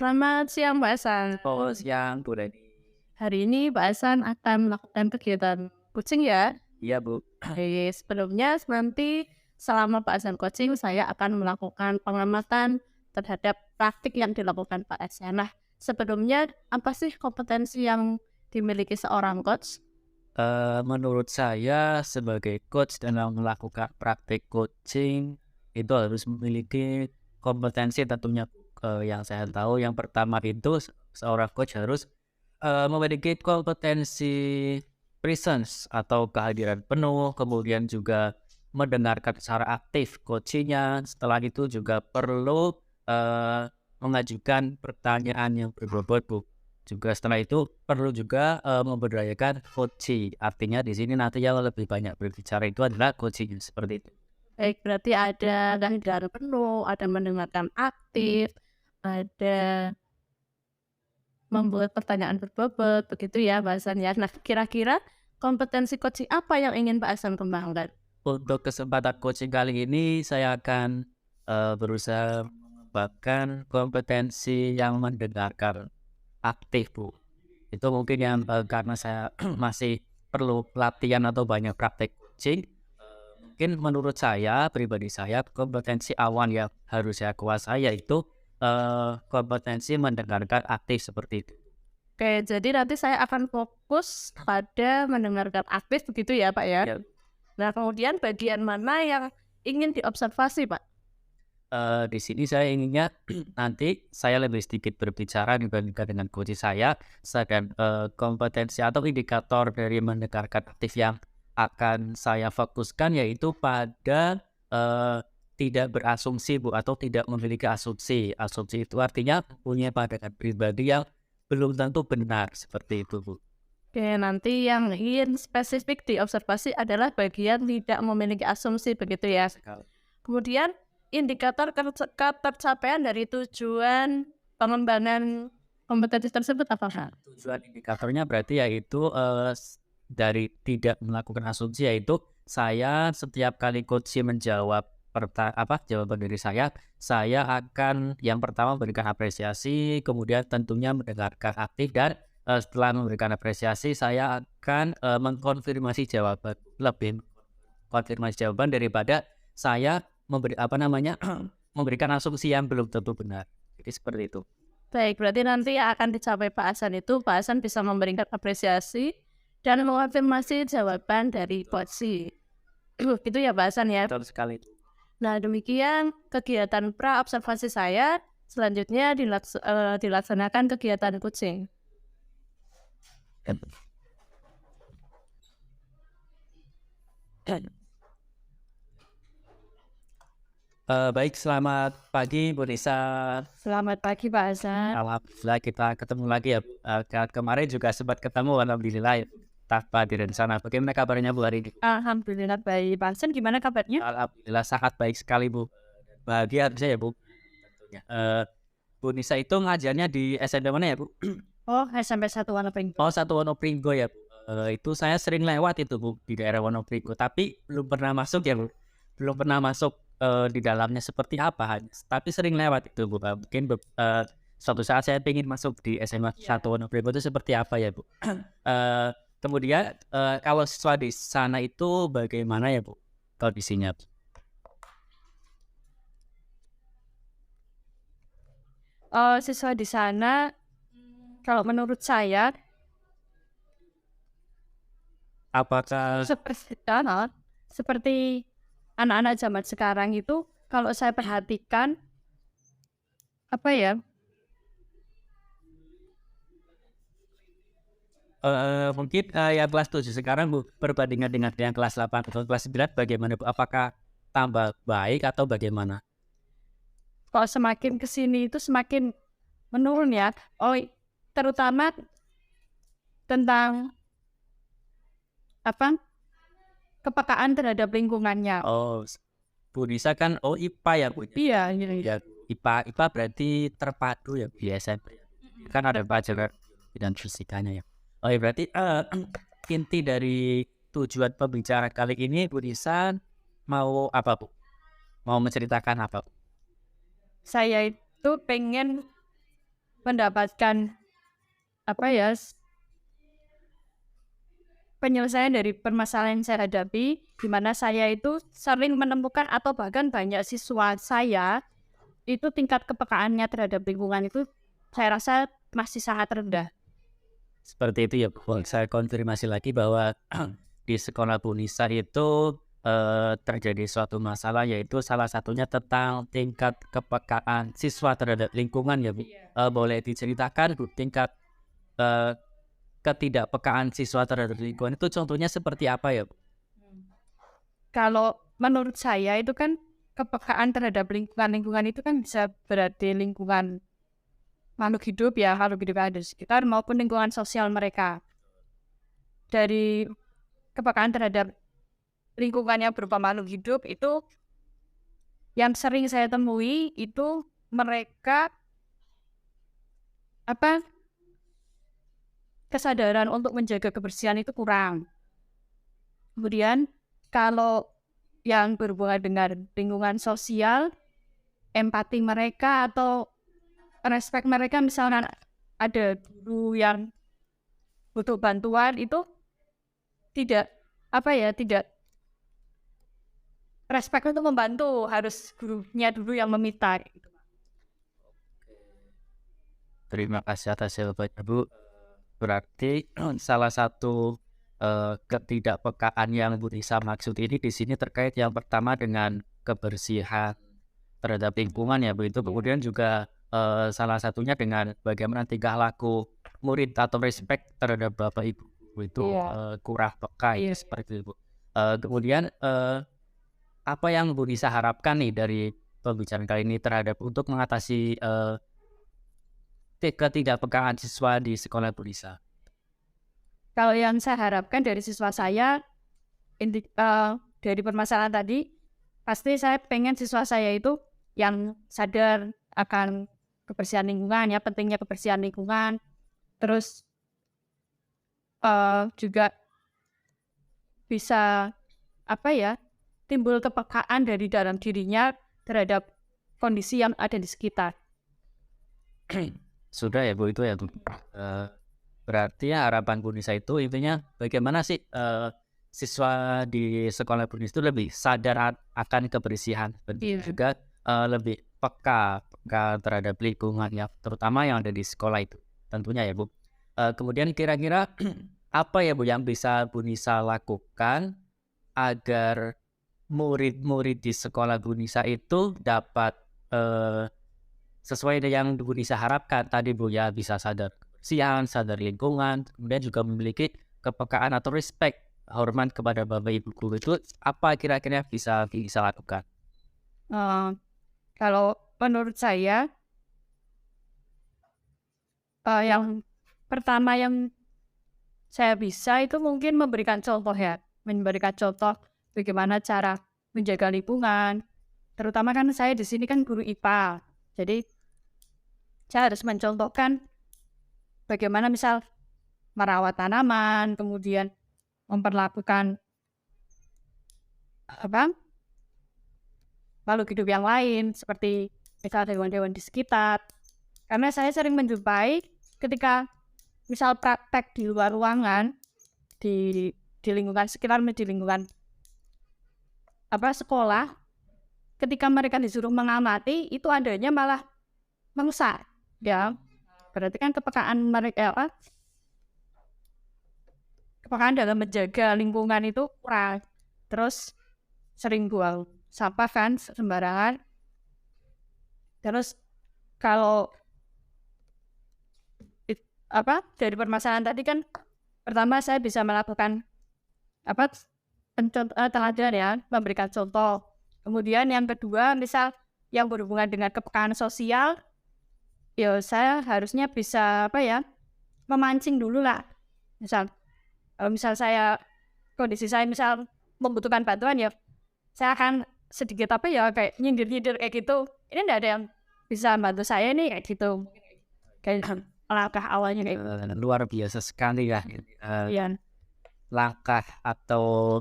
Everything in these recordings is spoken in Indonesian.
Selamat siang Mbak Hasan. Oh, siang, Bu Reni. Hari ini Mbak Hasan akan melakukan kegiatan coaching ya? Iya, Bu. Sebelumnya nanti selama Pak Hasan coaching saya akan melakukan pengamatan terhadap praktik yang dilakukan Pak Hasan. Nah, sebelumnya apa sih kompetensi yang dimiliki seorang coach? Menurut saya sebagai coach dalam melakukan praktik coaching itu harus memiliki kompetensi tentunya, yang saya tahu yang pertama itu seorang coach harus, memiliki kompetensi presence atau kehadiran penuh, kemudian juga mendengarkan secara aktif coaching-nya. Setelah itu juga perlu, mengajukan pertanyaan yang berbobot, Bu. Juga setelah itu perlu juga, memberdayakan coaching. Artinya di sini nanti yang lebih banyak berbicara itu adalah coaching, seperti itu. Baik, berarti ada kehadiran penuh, ada mendengarkan aktif, ada membuat pertanyaan berbobot, begitu ya bahasannya. Nah, kira-kira kompetensi coaching apa yang ingin Pak Hasan kembangkan? Untuk kesempatan coaching kali ini saya akan, berusaha mengembangkan kompetensi yang mendengarkan aktif, Bu. Itu mungkin yang, karena saya masih perlu latihan atau banyak praktek coaching, mungkin menurut saya, pribadi saya, kompetensi awal yang harus saya kuasai yaitu, kompetensi mendengarkan aktif seperti itu. Oke, jadi nanti saya akan fokus pada mendengarkan aktif begitu ya, Pak, ya? Ya, Nah, kemudian bagian mana yang ingin diobservasi, Pak? di sini saya inginnya nanti saya lebih sedikit berbicara dibandingkan dengan coach saya, sedangkan, kompetensi atau indikator dari mendengarkan aktif yang akan saya fokuskan yaitu pada, tidak berasumsi, Bu, atau tidak memiliki asumsi. Asumsi itu artinya punya pandangan pribadi yang belum tentu benar, seperti itu, Bu. Oke, nanti yang ingin spesifik diobservasi adalah bagian tidak memiliki asumsi begitu ya. Sekali. Kemudian indikator ketercapaian dari tujuan pengembangan kompetensi tersebut apa, Pak? Tujuan indikatornya berarti yaitu, dari tidak melakukan asumsi yaitu saya setiap kali coach menjawab jawaban dari saya akan yang pertama memberikan apresiasi, kemudian tentunya mendengarkan aktif dan, setelah memberikan apresiasi saya akan, mengkonfirmasi jawaban, lebih konfirmasi jawaban daripada saya memberikan asumsi yang belum tentu benar. Jadi seperti itu. Baik, berarti nanti yang akan dicapai Pak Hasan itu Pak Hasan bisa memberikan apresiasi dan mengonfirmasi jawaban dari coach. Gitu ya Pak Hasan ya. Betul sekali. Nah, demikian kegiatan pra-observasi saya. Selanjutnya dilaksanakan kegiatan coaching. Baik, selamat pagi Bu Nisa. Selamat pagi Pak Hasan. Alhamdulillah kita ketemu lagi ya, Bu. Kemarin juga sempat ketemu alhamdulillah ya, tanpa direncana. Bagaimana kabarnya Bu hari ini? Alhamdulillah baik. Pak Hasan gimana kabarnya? Alhamdulillah sangat baik sekali, Bu. Bahagia harusnya ya, Bu, tentunya. Bu Nisa itu ngajarnya di SMP mana ya, Bu? Oh, SMP 1 Wanapeng. Oh, Satu Wonopringgo ya, Bu. Itu saya sering lewat itu, Bu, di daerah Wonopringgo, tapi belum pernah masuk ya, Bu. Belum pernah masuk, di dalamnya seperti apa, tapi sering lewat itu, Bu. Mungkin suatu saat saya pengen masuk di SMA Iya. Satu Wonopringgo itu seperti apa ya, Bu. Kemudian, kalau siswa di sana itu bagaimana ya, Bu, kondisinya? Siswa di sana, kalau menurut saya Apakah seperti anak-anak zaman sekarang itu, kalau saya perhatikan apa ya? mungkin, yang kelas 7 sekarang, Bu, perbandingan dengan yang kelas 8 atau kelas 9 bagaimana, Bu? Apakah tambah baik atau bagaimana? Kalau semakin ke sini itu semakin menurun ya. Terutama tentang apa? Kepekaan terhadap lingkungannya. Oh, Bu Nisa kan IPA ya, Bu, ya? Iya, iya, iya. Ya, IPA berarti terpadu ya, Bu, di SMP ya? Kan ada pelajaran dan fisikanya ya? Oh, ya berarti, inti dari tujuan pembicaraan kali ini Bu Nisa mau apa, Bu? Mau menceritakan apa, Bu? Saya itu pengen mendapatkan apa ya penyelesaian dari permasalahan yang saya hadapi, di mana saya itu sering menemukan atau bahkan banyak siswa saya itu tingkat kepekaannya terhadap lingkungan itu saya rasa masih sangat rendah. Seperti itu ya Bu. Saya konfirmasi lagi bahwa di sekolah Bu Nisa itu terjadi suatu masalah, yaitu salah satunya tentang tingkat kepekaan siswa terhadap lingkungan ya Bu. Boleh diceritakan Bu, tingkat eh, ketidakpekaan siswa terhadap lingkungan itu contohnya seperti apa ya Bu? Kalau menurut saya itu kan kepekaan terhadap lingkungan itu kan bisa berarti lingkungan makhluk hidup ya, makhluk hidup yang ada di sekitar maupun lingkungan sosial mereka. Dari kepekaan terhadap lingkungan yang berupa makhluk hidup itu yang sering saya temui itu mereka apa kesadaran untuk menjaga kebersihan itu kurang. Kemudian kalau yang berhubungan dengan lingkungan sosial, empati mereka atau respect mereka, misalnya ada guru yang butuh bantuan itu tidak tidak respect untuk membantu, harus gurunya dulu yang meminta gitu. Terima kasih atas jawabannya Bu. Berarti salah satu ketidakpekaan yang Bu Nisa maksud ini di sini terkait yang pertama dengan kebersihan terhadap lingkungan ya Bu, itu kemudian juga salah satunya dengan bagaimana tingkah laku murid atau respect terhadap Bapak Ibu itu kurang peka ya, seperti itu Bu. Kemudian apa yang Bu Nisa harapkan nih dari pembicaraan kali ini terhadap untuk mengatasi ketidakpekaan siswa di sekolah Bu Nisa? Kalau yang saya harapkan dari siswa saya dari permasalahan tadi, pasti saya pengen siswa saya itu yang sadar akan kebersihan lingkungan ya, pentingnya kebersihan lingkungan, terus juga bisa timbul kepekaan dari dalam dirinya terhadap kondisi yang ada di sekitar. Sudah ya Bu, itu ya Bu. Berarti ya harapan Bu Nisa itu intinya bagaimana sih siswa di sekolah Bu Nisa itu lebih sadar akan kebersihan, juga lebih peka terhadap lingkungan ya, terutama yang ada di sekolah itu tentunya ya Bu. Kemudian kira-kira apa ya Bu yang bisa Bu Nisa lakukan agar murid-murid di sekolah Bu Nisa itu dapat sesuai dengan yang Bu Nisa harapkan tadi Bu ya, bisa sadar kebersihan, sadar lingkungan, kemudian juga memiliki kepekaan atau respect, hormat kepada Bapak Ibu guru, itu apa kira-kira bisa lakukan? Kalau menurut saya yang pertama yang saya bisa itu mungkin memberikan contoh ya, memberikan contoh bagaimana cara menjaga lingkungan. Terutama kan saya di sini kan guru IPA, jadi saya harus mencontohkan bagaimana misal merawat tanaman, kemudian memperlakukan makhluk hidup yang lain seperti misal hewan-hewan di sekitar. Karena saya sering menjumpai ketika misal praktek di luar ruangan, di lingkungan sekitar, di lingkungan sekolah, ketika mereka disuruh mengamati itu adanya malah merusak ya. Berarti kan kepekaan mereka kepekaan dalam menjaga lingkungan itu kurang. Terus sering buang sampah kan sembarangan. Terus kalau dari permasalahan tadi kan pertama saya bisa melakukan teladan ya, memberikan contoh. Kemudian yang kedua misal yang berhubungan dengan kepekaan sosial, ya saya harusnya bisa memancing dulu lah. Kalau misal kondisi saya misal membutuhkan bantuan ya saya akan sedikit kayak nyindir-nyindir kayak gitu. Ini enggak ada yang bisa bantu saya nih kayak gitu. Kayak langkah awalnya kayak luar biasa sekali ya. Langkah atau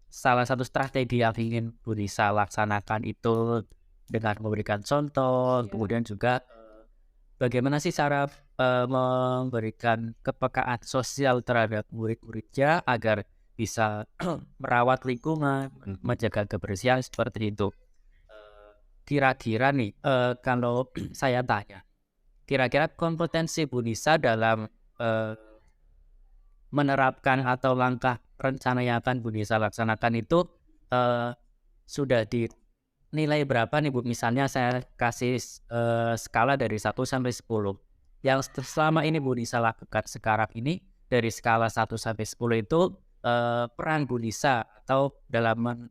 salah satu strategi yang ingin Bu Nisa laksanakan itu dengan memberikan contoh, kemudian juga bagaimana sih cara memberikan kepekaan sosial terhadap murid-muridnya agar bisa merawat lingkungan, menjaga kebersihan seperti itu? Kira-kira nih, kalau saya tanya, kira-kira kompetensi Bu Nisa dalam menerapkan atau langkah rencana yang akan Bu Nisa laksanakan itu eh, sudah dinilai berapa nih Bu? Misalnya saya kasih skala dari 1 sampai 10. Yang selama ini Bu Nisa lakukan sekarang ini dari skala 1 sampai 10 itu peran Bu Nisa atau dalam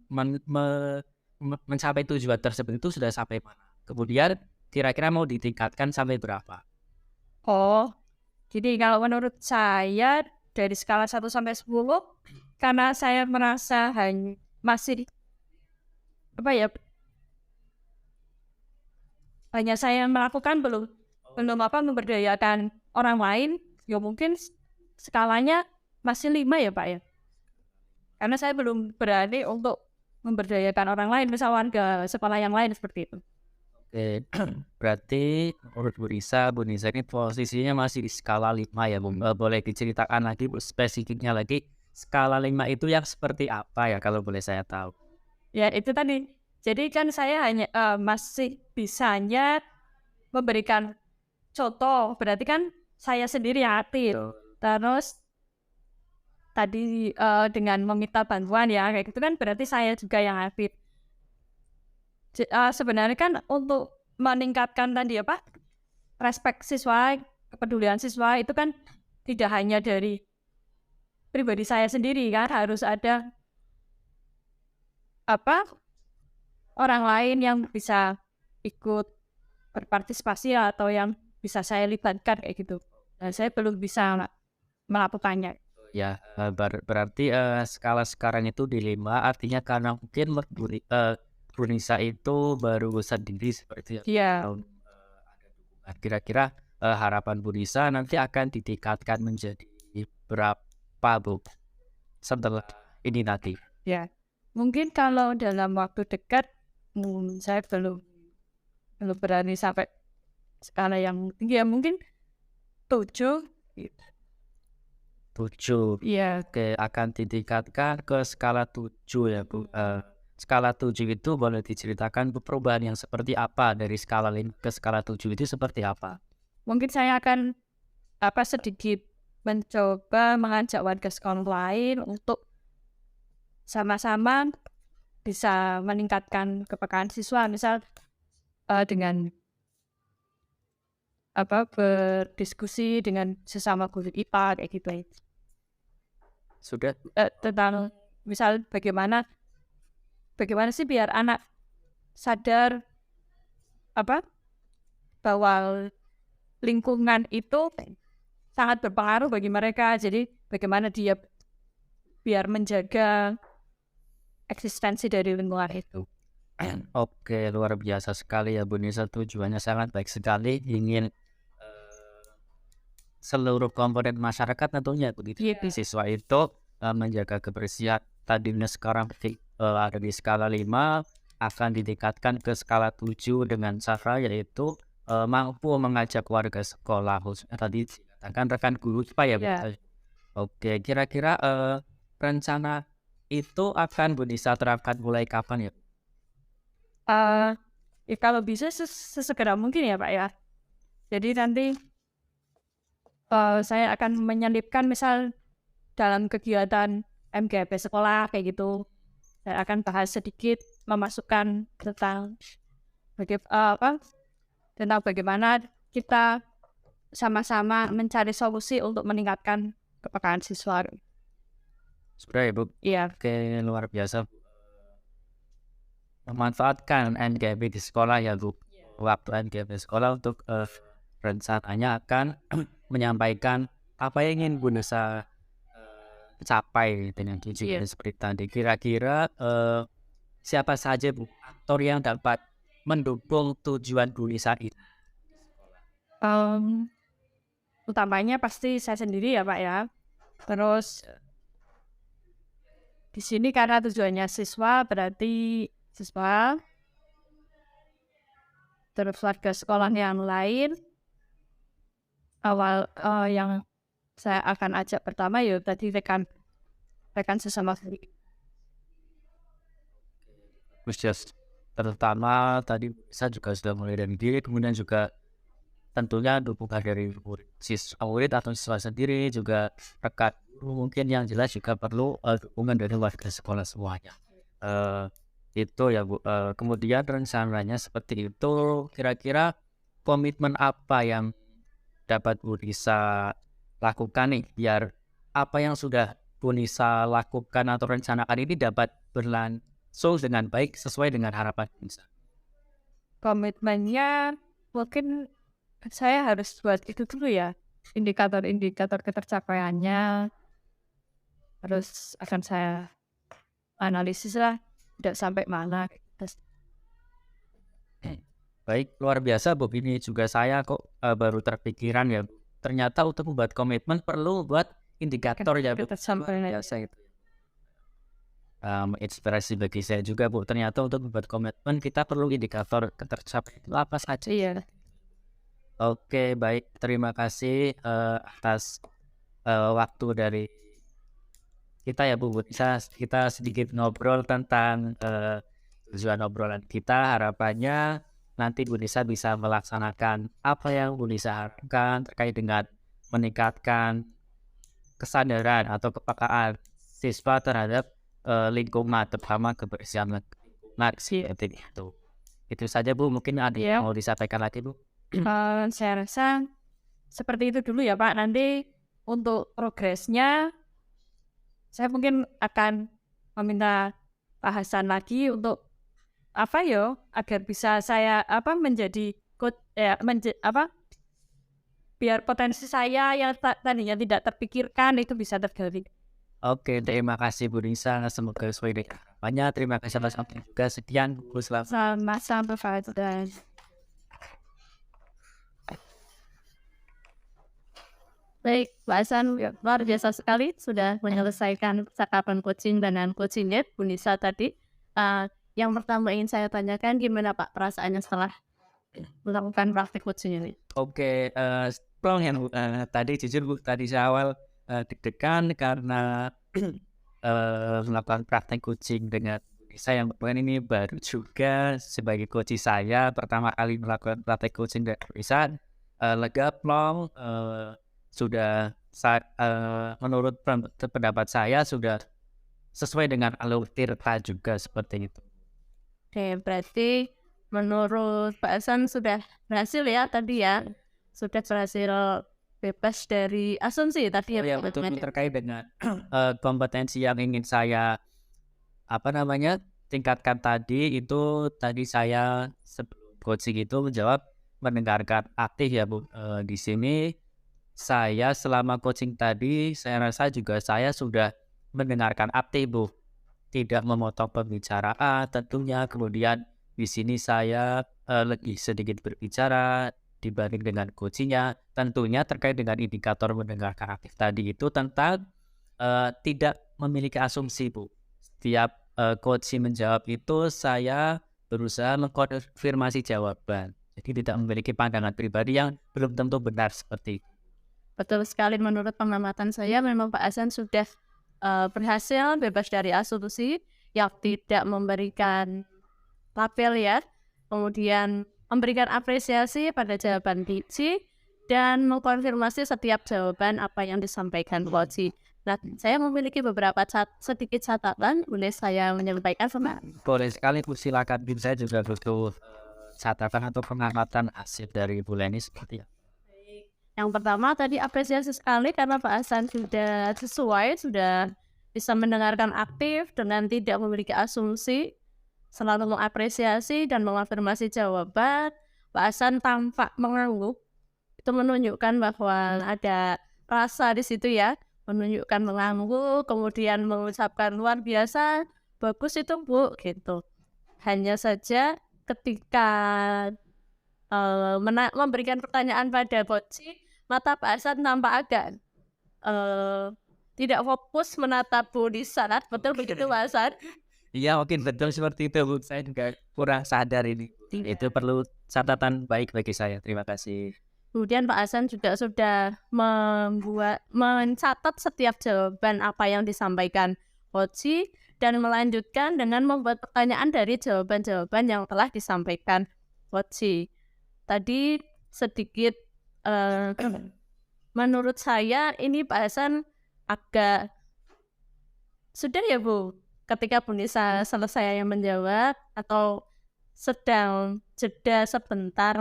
mencapai tujuan tersebut itu sudah sampai mana? Kemudian kira-kira mau ditingkatkan sampai berapa? Oh, jadi kalau menurut saya dari skala 1 sampai 10, karena saya merasa masih apa ya, hanya saya melakukan belum belum memberdayakan orang lain, ya mungkin skalanya masih 5 ya Pak ya. Karena saya belum berani untuk memberdayakan orang lain, misal warga sekolah yang lain seperti itu. Oke, berarti menurut Bu Nisa ini posisinya masih di skala 5 ya Bu. Boleh diceritakan lagi Bu, spesifiknya lagi skala 5 itu yang seperti apa ya kalau boleh saya tahu? Ya itu tadi. Jadi kan saya hanya masih bisanya memberikan contoh, berarti kan saya sendiri yang aktif. Terus tadi dengan meminta bantuan ya kayak gitu kan berarti saya juga yang aktif. Sebenarnya kan untuk meningkatkan tadi respek siswa, kepedulian siswa itu kan tidak hanya dari pribadi saya sendiri kan, harus ada orang lain yang bisa ikut berpartisipasi atau yang bisa saya libatkan kayak gitu. Dan saya belum bisa melakukannya. Ya, berarti skala sekarang itu di 5, artinya karena mungkin Bu Nisa itu baru sendiri seperti yang Iya. tahun ada dukungan. Kira-kira harapan Bu Nisa nanti akan ditingkatkan menjadi berapa Bu setelah ini nanti? Ya. Mungkin kalau dalam waktu dekat saya belum berani sampai skala yang tinggi ya, mungkin 7 gitu. 7. Iya. Oke, akan ditingkatkan ke skala 7 ya Bu. Skala 7 itu boleh diceritakan Bu, perubahan yang seperti apa dari skala 5 ke skala 7 itu seperti apa? Mungkin saya akan sedikit mencoba mengajak warga sekolah lain untuk sama-sama bisa meningkatkan kepekaan siswa, misal dengan berdiskusi dengan sesama guru IPA kayak gitu. Sudah Tentang misal bagaimana sih biar anak sadar bahwa lingkungan itu sangat berpengaruh bagi mereka. Jadi bagaimana dia biar menjaga eksistensi dari lingkungan itu. Oke, luar biasa sekali ya Bu Nisa, tujuannya sangat baik sekali, ingin seluruh komponen masyarakat tentunya begitu. Iya. Siswa itu menjaga kebersihan. Tadinya sekarang ada di skala 5 akan ditingkatkan ke skala 7 dengan cara yaitu mampu mengajak warga sekolah khususnya tadi dikatakan rekan guru supaya Ya. Oke, kira-kira rencana itu akan Bu Nisa terapkan mulai kapan ya? Ya kalau bisa sesegera mungkin ya Pak ya. Jadi nanti saya akan menyelipkan misal dalam kegiatan MGP sekolah kayak gitu. Saya akan bahas sedikit memasukkan tentang tentang bagaimana kita sama-sama mencari solusi untuk meningkatkan kepekaan siswa. Sudah ya Bu? Iya. Oke, luar biasa. Memanfaatkan NGB di sekolah ya Bu. Waktu NGB sekolah untuk rencananya akan menyampaikan apa yang ingin Bu Nisa capai dengan tujuan seperti tadi. Kira-kira siapa saja Bu aktor yang dapat mendukung tujuan Bu Nisa ini? Utamanya pasti saya sendiri ya Pak ya. Terus di sini karena tujuannya siswa, berarti siswa, terus warga sekolah yang lain, awal, yang saya akan ajak pertama ya tadi rekan rekan sesama guru. Terus terutama tadi saya juga sudah mulai dari diri, kemudian juga tentunya dukungan dari murid atau siswa sendiri, juga rekan guru mungkin yang jelas juga perlu dukungan dari warga sekolah semuanya. Eee, itu ya Bu, kemudian rencananya seperti itu, kira-kira komitmen apa yang dapat Bu Nisa lakukan nih, biar apa yang sudah Bu Nisa lakukan atau rencanakan ini dapat berlangsung dengan baik sesuai dengan harapan Bu Nisa? Komitmennya mungkin saya harus buat itu dulu ya, indikator-indikator ketercapaiannya, terus akan saya analisis lah, udah sampai mana, terus Baik, luar biasa Bu, ini juga saya kok baru terpikiran ya Bu. Ternyata untuk membuat komitmen perlu buat indikator ya Bu. Luar ketercapaian. biasa itu. Inspirasi bagi saya juga Bu, ternyata untuk membuat komitmen kita perlu indikator ketercapaian itu apa saja. Iya, Oke, baik, terima kasih atas waktu dari kita ya Bu. Kita sedikit ngobrol tentang tujuan obrolan kita. Harapannya nanti Bu Nisa bisa melaksanakan apa yang Bu Nisa harapkan terkait dengan meningkatkan kesadaran atau kepekaan siswa terhadap lingkungan, terutama kebersihan lingkungan seperti itu. Itu saja Bu, mungkin ada iya. yang mau disampaikan lagi Bu? Saya rasa seperti itu dulu ya Pak, nanti untuk progresnya saya mungkin akan meminta bahasan lagi untuk apa ya, agar bisa saya menjadi biar potensi saya yang tadinya tidak terpikirkan itu bisa tergali. Oke, terima kasih Bu Nisa, semoga sesuai dengan harapannya. Terima kasih atas waktunya juga. Sekian Bu, selamat. Sama-sama Pak dan baik, Mbak Hasan luar biasa sekali sudah menyelesaikan percakapan coaching dengan coachingnya Bu Nisa tadi. Yang pertama ingin saya tanyakan gimana Pak perasaannya setelah melakukan praktik coaching ini? Oke, strong ya Bu. Tadi jujur Bu, tadi saya awal deg-degan karena melakukan praktek coaching dengan Bu Nisa yang kebetulan ini baru juga sebagai coach saya pertama kali melakukan praktek coaching dengan Bu Nisa. Lega plong, sudah menurut pendapat saya sudah sesuai dengan alur tirta juga seperti itu. Oke, berarti menurut Pak Hasan sudah berhasil ya tadi ya? Sudah berhasil bebas dari asumsi tadi ya? Ya betul, terkait dengan kompetensi yang ingin saya tingkatkan tadi itu tadi saya sebelum coaching itu mendengarkan aktif ya Bu. Di sini saya selama coaching tadi saya rasa juga saya sudah mendengarkan aktif Bu, tidak memotong pembicaraan tentunya. Kemudian di sini saya lebih sedikit berbicara dibanding dengan coachingnya. Tentunya terkait dengan indikator mendengarkan aktif tadi itu tentang tidak memiliki asumsi Bu. Setiap coaching menjawab itu saya berusaha mengkonfirmasi jawaban. Jadi tidak memiliki pandangan pribadi yang belum tentu benar seperti itu. Betul sekali, menurut pengamatan saya memang Pak Hasan sudah berhasil bebas dari asumsi yang tidak memberikan label ya, kemudian memberikan apresiasi pada jawaban coach dan mengkonfirmasi setiap jawaban apa yang disampaikan coach. Nah, saya memiliki beberapa sedikit catatan, boleh saya menyampaikan sama? Boleh sekali Bu, silakan. Saya juga butuh catatan atau pengamatan hasil dari Bu Leni seperti apa? Yang pertama tadi apresiasi sekali karena Pak Hasan sudah sesuai, sudah bisa mendengarkan aktif dengan tidak memiliki asumsi, selalu mengapresiasi dan mengonfirmasi jawaban. Pak Hasan tampak mengangguk, itu menunjukkan bahwa ada rasa di situ ya, menunjukkan mengangguk, kemudian mengucapkan luar biasa, bagus itu Bu, gitu. Hanya saja ketika memberikan pertanyaan pada coach, mata Pak Hasan nampak agak tidak fokus menatap Bu Nisa, betul begitu Pak Hasan? Iya, mungkin betul seperti itu Bu. Saya juga kurang sadar ini. Itu perlu catatan baik bagi saya. Terima kasih. Kemudian Pak Hasan juga sudah mencatat setiap jawaban apa yang disampaikan Koci dan melanjutkan dengan membuat pertanyaan dari jawaban-jawaban yang telah disampaikan Koci. Tadi sedikit menurut saya ini Pak Hasan agak sudah ya Bu, ketika Bu Nisa selesai menjawab atau sedang jeda sebentar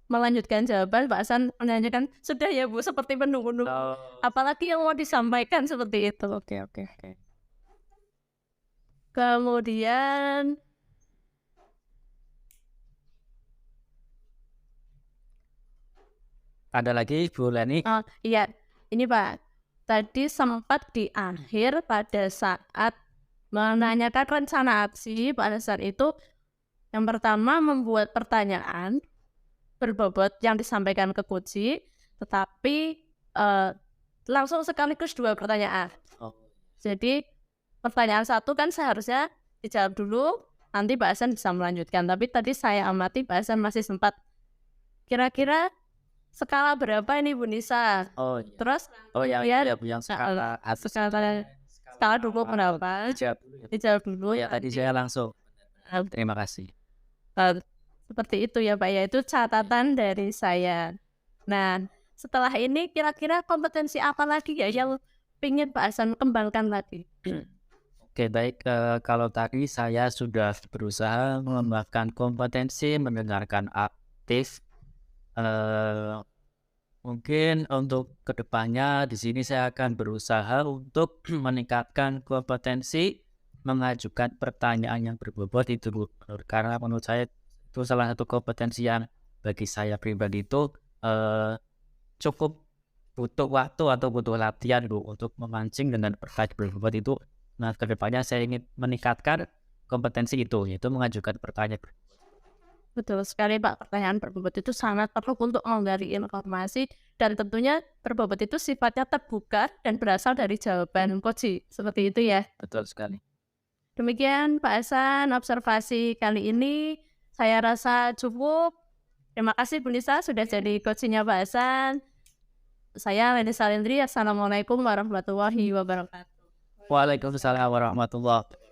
melanjutkan jawaban, Pak Hasan menanyakan, "Sudah ya Bu?" Seperti menunggu-nunggu. Oh, Apalagi yang mau disampaikan seperti itu. oke. Kemudian Ada lagi Bu Leni? iya, ini Pak, tadi sempat di akhir pada saat menanyakan rencana aksi, pada saat itu yang pertama membuat pertanyaan berbobot yang disampaikan ke Koci, tetapi langsung sekaligus 2 pertanyaan. Oh. Jadi pertanyaan 1 kan seharusnya dijawab dulu, nanti Pak Hasan bisa melanjutkan. Tapi tadi saya amati Pak Hasan masih sempat, kira-kira skala berapa ini Bu Nisa? Oh iya. Terus yang skala atas. skala dulu berapa? Dijawab dulu ya. Dijawab dulu. Ya tadi saya langsung. Nah, Terima kasih. seperti itu ya Pak ya, itu catatan dari saya. Nah, setelah ini kira-kira kompetensi apa lagi ya yang ingin Pak Hasan kembangkan lagi? Oke, baik. Kalau tadi saya sudah berusaha mengembangkan kompetensi mendengarkan aktif. Mungkin untuk kedepannya di sini saya akan berusaha untuk meningkatkan kompetensi mengajukan pertanyaan yang berbobot itu Bu. Karena menurut saya itu salah satu kompetensi yang bagi saya pribadi itu cukup butuh waktu atau butuh latihan Bu untuk memancing dengan pertanyaan berbobot itu. Nah, kedepannya saya ingin meningkatkan kompetensi itu, yaitu mengajukan pertanyaan. Betul sekali Pak, pertanyaan berbobot itu sangat perlu untuk menggali informasi dan tentunya berbobot itu sifatnya terbuka dan berasal dari jawaban Koci. Seperti itu ya. Betul sekali. Demikian Pak Hasan, observasi kali ini saya rasa cukup. Terima kasih Bu Nisa sudah jadi coachnya Pak Hasan. Saya Leni Salindri, Assalamualaikum warahmatullahi wabarakatuh. Waalaikumsalam warahmatullahi wabarakatuh.